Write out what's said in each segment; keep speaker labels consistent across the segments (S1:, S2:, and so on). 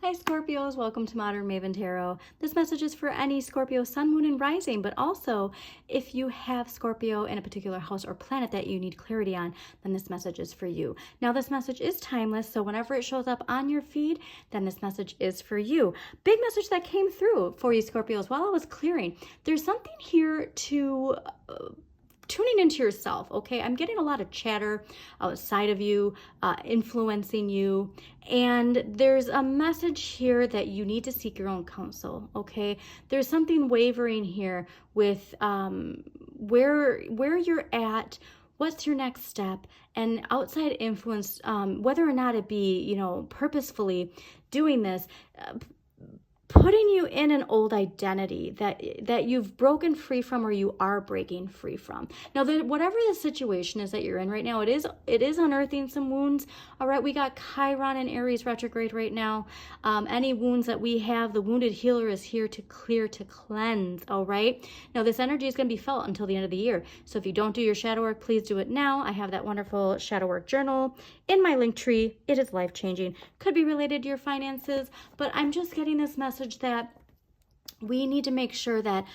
S1: Hi Scorpios, welcome to Modern Maven Tarot. This message is for any Scorpio sun, moon, and rising, but also if you have Scorpio in a particular house or planet that you need clarity on, then this message is for you. Now this message is timeless, so whenever it shows up on your feed, then this message is for you. Big message that came through for you Scorpios while I was clearing. There's something here to tuning into yourself, okay? I'm getting a lot of chatter outside of you, influencing you, and there's a message here that you need to seek your own counsel, okay? There's something wavering here with where you're at, what's your next step, and outside influence, whether or not it be, you know, purposefully doing this, putting you in an old identity that you've broken free from or you are breaking free from. Now, whatever the situation is that you're in right now, it is unearthing some wounds. All right, we got Chiron and Aries retrograde right now. Any wounds that we have, the wounded healer is here to clear, to cleanse. All right. Now, this energy is going to be felt until the end of the year. So if you don't do your shadow work, please do it now. I have that wonderful shadow work journal in my link tree. It is life-changing. Could be related to your finances, but I'm just getting this message that we need to make sure that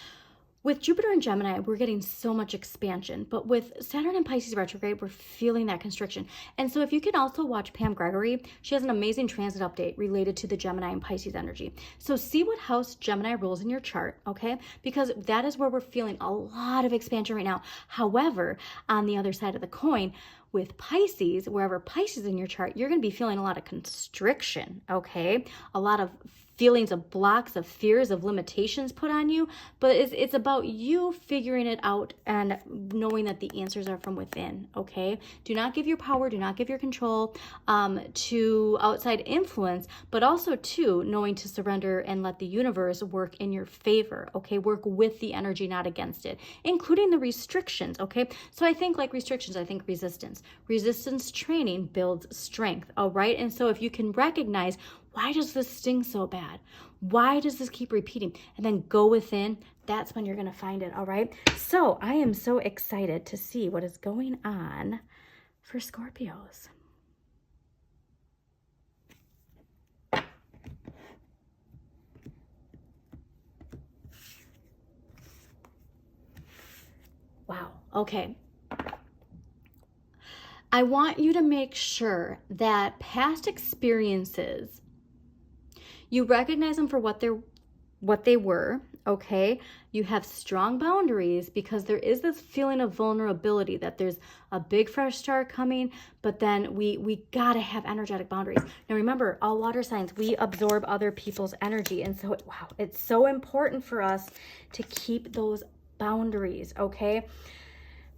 S1: with Jupiter and Gemini, we're getting so much expansion, but with Saturn and Pisces retrograde, we're feeling that constriction. And so if you can also watch Pam Gregory, she has an amazing transit update related to the Gemini and Pisces energy. So see what house Gemini rules in your chart, okay? Because that is where we're feeling a lot of expansion right now. However, on the other side of the coin, with Pisces, wherever Pisces in your chart, you're going to be feeling a lot of constriction, okay? A lot of feelings of blocks, of fears, of limitations put on you, but it's about you figuring it out and knowing that the answers are from within, okay? Do not give your power, do not give your control to outside influence, but also to knowing to surrender and let the universe work in your favor, okay? Work with the energy, not against it, including the restrictions, okay? So I think like restrictions, I think resistance. Resistance training builds strength, all right? And so if you can recognize, why does this sting so bad? Why does this keep repeating? And then go within, that's when you're going to find it, all right? So I am so excited to see what is going on for Scorpios. Wow, okay. I want you to make sure that past experiences, you recognize them for what they were, okay? You have strong boundaries because there is this feeling of vulnerability that there's a big fresh start coming, but then we gotta have energetic boundaries. Now remember, all water signs, we absorb other people's energy. And so, wow, it's so important for us to keep those boundaries, okay?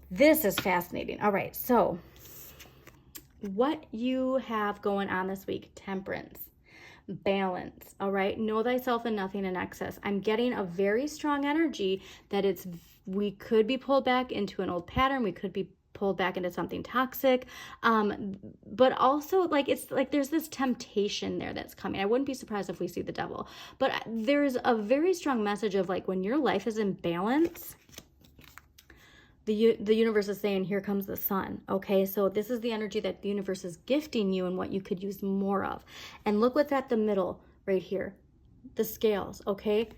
S1: This is fascinating. All right, so what you have going on this week, temperance. Balance, all right? Know thyself and nothing in excess. I'm getting a very strong energy that we could be pulled back into an old pattern. We could be pulled back into something toxic. But also like, it's like there's this temptation there that's coming. I wouldn't be surprised if we see the devil, but there's a very strong message of like, when your life is in balance, the universe is saying, here comes the sun, okay? So this is the energy that the universe is gifting you and what you could use more of. And look what's at the middle right here, the scales, okay?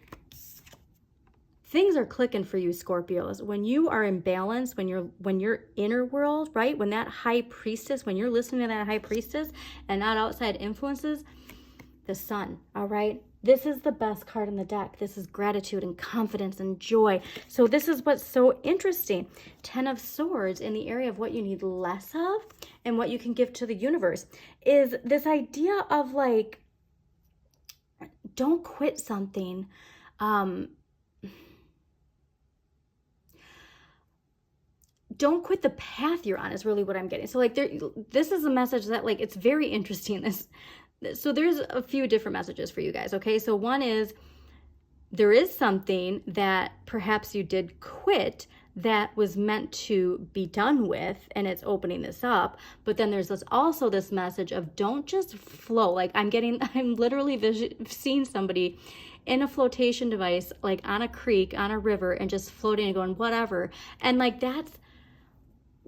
S1: Things are clicking for you, Scorpios. When you are in balance, when your inner world, right? When that high priestess, when you're listening to that high priestess and not outside influences, the sun, all right? This is the best card in the deck. This is gratitude and confidence and joy. So this is what's so interesting. 10 of Swords in the area of what you need less of and what you can give to the universe is this idea of like, don't quit something. Don't quit the path you're on is really what I'm getting. So like this is a message that like, it's very interesting. So there's a few different messages for you guys, okay? So one is, there is something that perhaps you did quit that was meant to be done with, and it's opening this up. But then there's also this message of don't just flow. Like I'm literally seeing somebody in a flotation device, like on a creek, on a river, and just floating and going, whatever. And like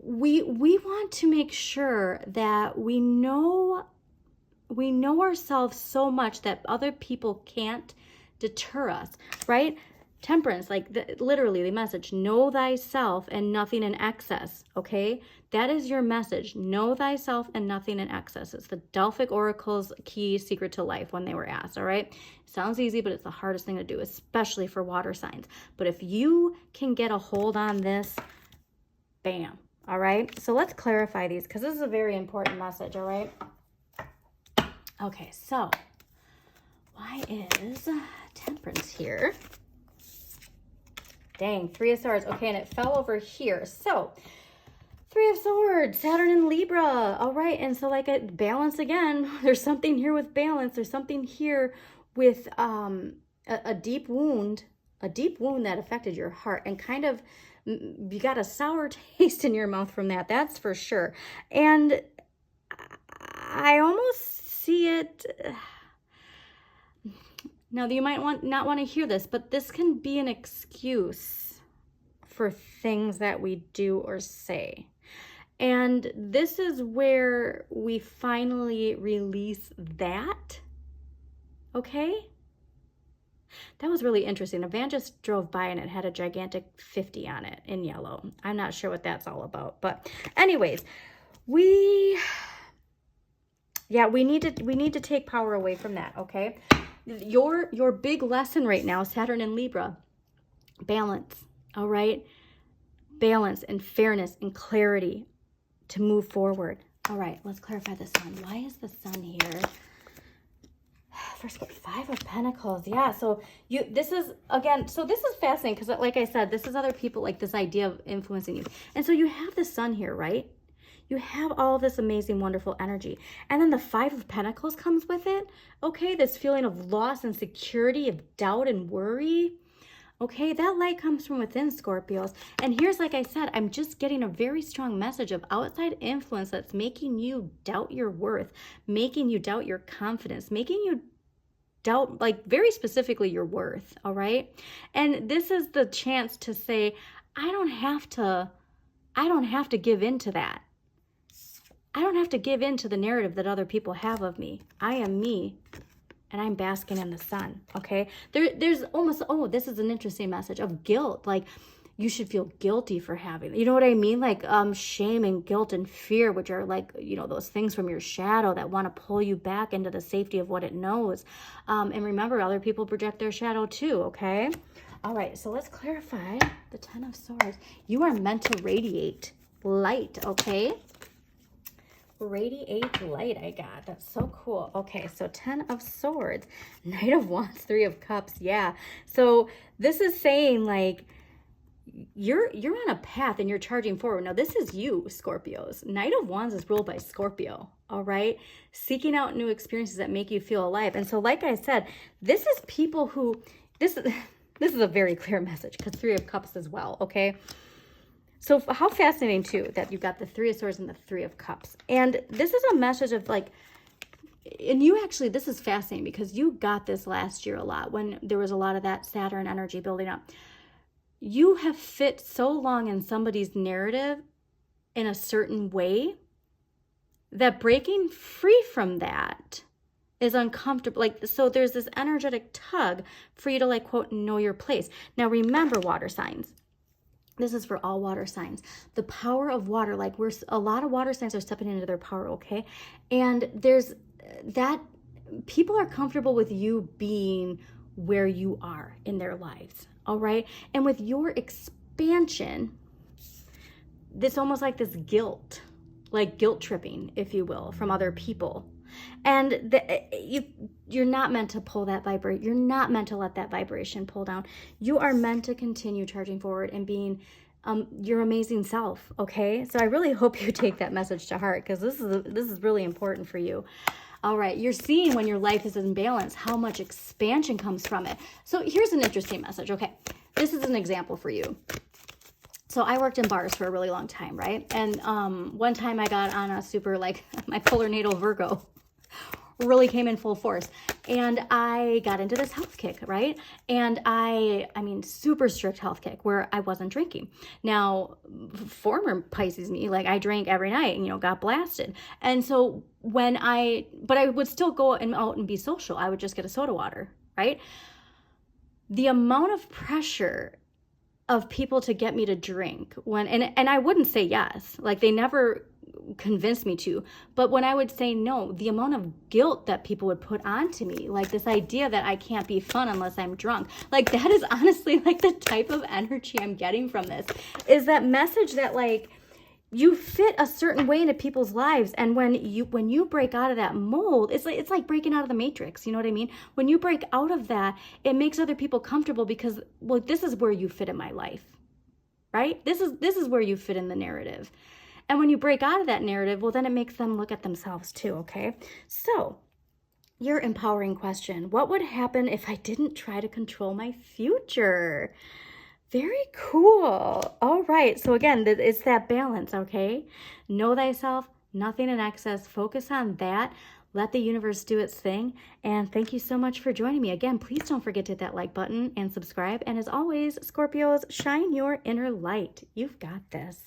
S1: we want to make sure that we know we know ourselves so much that other people can't deter us, right? Temperance, like literally the message, know thyself and nothing in excess, okay? That is your message. Know thyself and nothing in excess. It's the Delphic Oracle's key secret to life when they were asked, all right? Sounds easy, but it's the hardest thing to do, especially for water signs. But if you can get a hold on this, bam, all right? So let's clarify these because this is a very important message, all right? Okay, so why is Temperance here? Dang, Three of Swords. Okay, and it fell over here. So, Three of Swords, Saturn in Libra. All right, and so like balance again. There's something here with balance. There's something here with a deep wound that affected your heart and kind of, you got a sour taste in your mouth from that. That's for sure. And I almost see it. Now, you might not want to hear this, but this can be an excuse for things that we do or say. And this is where we finally release that. Okay? That was really interesting. A van just drove by and it had a gigantic 50 on it in yellow. I'm not sure what that's all about. But anyways, we need to take power away from that, okay? Your big lesson right now, Saturn in Libra, balance, all right? Balance and fairness and clarity to move forward. All right, let's clarify the sun. Why is the sun here? First, Five of Pentacles. Yeah, so this is fascinating because like I said, this is other people, like this idea of influencing you. And so you have the sun here, right? You have all this amazing, wonderful energy. And then the Five of Pentacles comes with it. Okay, this feeling of loss and security, of doubt and worry. Okay, that light comes from within, Scorpios. And here's, like I said, I'm just getting a very strong message of outside influence that's making you doubt your worth, making you doubt your confidence, making you doubt, like very specifically, your worth, all right? And this is the chance to say, I don't have to give in to that. I don't have to give in to the narrative that other people have of me. I am me, and I'm basking in the sun, okay? There's almost, this is an interesting message of guilt. Like, you should feel guilty for having, you know what I mean? Like, shame and guilt and fear, which are like, those things from your shadow that want to pull you back into the safety of what it knows. And remember, other people project their shadow too, okay? All right, so let's clarify the Ten of Swords. You are meant to radiate light, okay? Radiate light, I got. That's so cool. Okay, so Ten of Swords, Knight of Wands, Three of Cups. Yeah. So this is saying like you're on a path and you're charging forward. Now this is you, Scorpios. Knight of Wands is ruled by Scorpio. All right, seeking out new experiences that make you feel alive. And so, like I said, this is people who this is a very clear message because Three of Cups as well. Okay. So how fascinating, too, that you've got the Three of Swords and the Three of Cups. And this is a message of, like, and you actually, this is fascinating because you got this last year a lot when there was a lot of that Saturn energy building up. You have fit so long in somebody's narrative in a certain way that breaking free from that is uncomfortable. Like, so there's this energetic tug for you to, like, quote, know your place. Now, remember, water signs. This is for all water signs. The power of water, like a lot of water signs are stepping into their power, okay? And there's that, people are comfortable with you being where you are in their lives, all right? And with your expansion, this almost like this guilt, like guilt tripping, if you will, from other people. And you're not meant to pull that vibration. You're not meant to let that vibration pull down. You are meant to continue charging forward and being your amazing self, okay? So I really hope you take that message to heart because this is really important for you. All right, you're seeing when your life is in balance how much expansion comes from it. So here's an interesting message, okay? This is an example for you. So I worked in bars for a really long time, right? And one time I got on a super, like, my polar natal Virgo really came in full force. and I got into this health kick, right? And I mean, super strict health kick where I wasn't drinking. Now, former Pisces me, like I drank every night and, you know, got blasted. And so but I would still go out and be social. I would just get a soda water, right? The amount of pressure of people to get me to drink and I wouldn't say yes, like they never convinced me to, but when I would say no, the amount of guilt that people would put onto me, like this idea that I can't be fun unless I'm drunk, like that is honestly like the type of energy I'm getting from this, is that message that like you fit a certain way into people's lives, and when you break out of that mold, it's like breaking out of the matrix, you know what I mean? When you break out of that, it makes other people comfortable because, well, this is where you fit in my life, right? This is where you fit in the narrative. And when you break out of that narrative, well, then it makes them look at themselves too, okay? So your empowering question: what would happen if I didn't try to control my future? Very cool. All right. So again, it's that balance, okay? Know thyself, nothing in excess. Focus on that. Let the universe do its thing. And thank you so much for joining me. Again, please don't forget to hit that like button and subscribe. And as always, Scorpios, shine your inner light. You've got this.